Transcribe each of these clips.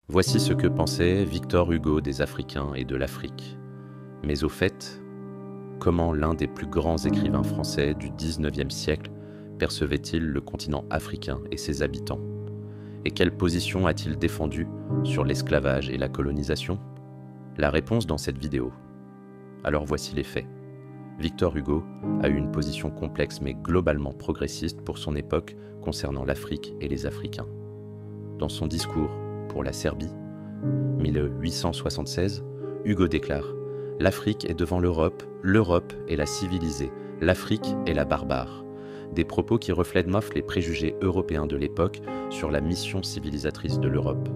Voici ce que pensait Victor Hugo des Africains et de l'Afrique. Mais au fait, comment l'un des plus grands écrivains français du XIXe siècle percevait-il le continent africain et ses habitants? Et quelle position a-t-il défendue sur l'esclavage et la colonisation? La réponse dans cette vidéo. Alors voici les faits. Victor Hugo a eu une position complexe mais globalement progressiste pour son époque concernant l'Afrique et les Africains. Dans son discours pour la Serbie, 1876, Hugo déclare « L'Afrique est devant l'Europe, l'Europe est la civilisée, l'Afrique est la barbare ». Des propos qui reflètent les préjugés européens de l'époque sur la mission civilisatrice de l'Europe.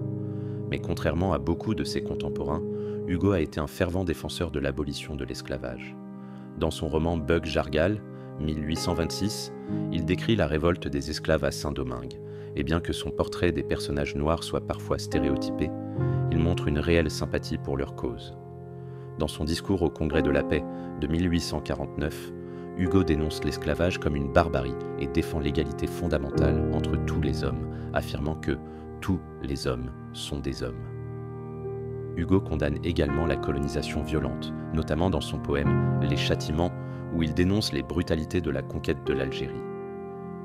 Mais contrairement à beaucoup de ses contemporains, Hugo a été un fervent défenseur de l'abolition de l'esclavage. Dans son roman Bug Jargal, 1826, il décrit la révolte des esclaves à Saint-Domingue, et bien que son portrait des personnages noirs soit parfois stéréotypé, il montre une réelle sympathie pour leur cause. Dans son discours au Congrès de la paix de 1849, Hugo dénonce l'esclavage comme une barbarie et défend l'égalité fondamentale entre tous les hommes, affirmant que tous les hommes sont des hommes. Hugo condamne également la colonisation violente, notamment dans son poème « Les Châtiments » où il dénonce les brutalités de la conquête de l'Algérie.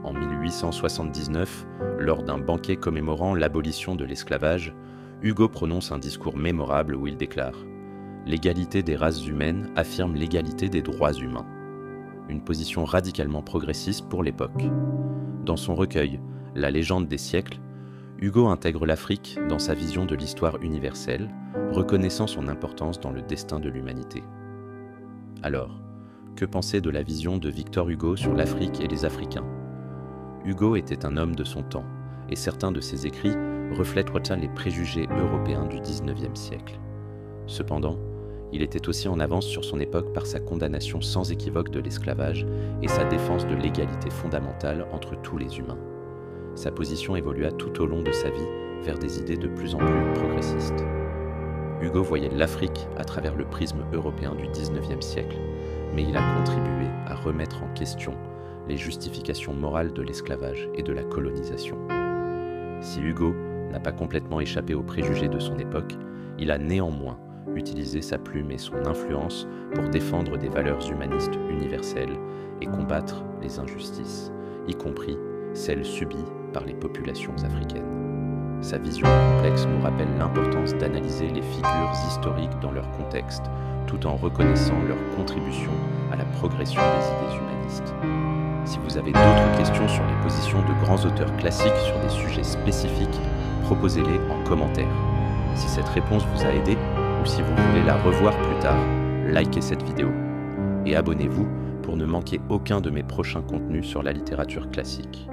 En 1879, lors d'un banquet commémorant l'abolition de l'esclavage, Hugo prononce un discours mémorable où il déclare « L'égalité des races humaines affirme l'égalité des droits humains ». Une position radicalement progressiste pour l'époque. Dans son recueil « La légende des siècles », Hugo intègre l'Afrique dans sa vision de l'histoire universelle, reconnaissant son importance dans le destin de l'humanité. Alors, que penser de la vision de Victor Hugo sur l'Afrique et les Africains? Hugo était un homme de son temps, et certains de ses écrits reflètent les préjugés européens du XIXe siècle. Cependant, il était aussi en avance sur son époque par sa condamnation sans équivoque de l'esclavage et sa défense de l'égalité fondamentale entre tous les humains. Sa position évolua tout au long de sa vie vers des idées de plus en plus progressistes. Hugo voyait l'Afrique à travers le prisme européen du XIXe siècle, mais il a contribué à remettre en question les justifications morales de l'esclavage et de la colonisation. Si Hugo n'a pas complètement échappé aux préjugés de son époque, il a néanmoins utilisé sa plume et son influence pour défendre des valeurs humanistes universelles et combattre les injustices, y compris celles subies par les populations africaines. Sa vision complexe nous rappelle l'importance d'analyser les figures historiques dans leur contexte, tout en reconnaissant leur contribution à la progression des idées humanistes. Si vous avez d'autres questions sur les positions de grands auteurs classiques sur des sujets spécifiques, proposez-les en commentaire. Si cette réponse vous a aidé, ou si vous voulez la revoir plus tard, likez cette vidéo. Et abonnez-vous pour ne manquer aucun de mes prochains contenus sur la littérature classique.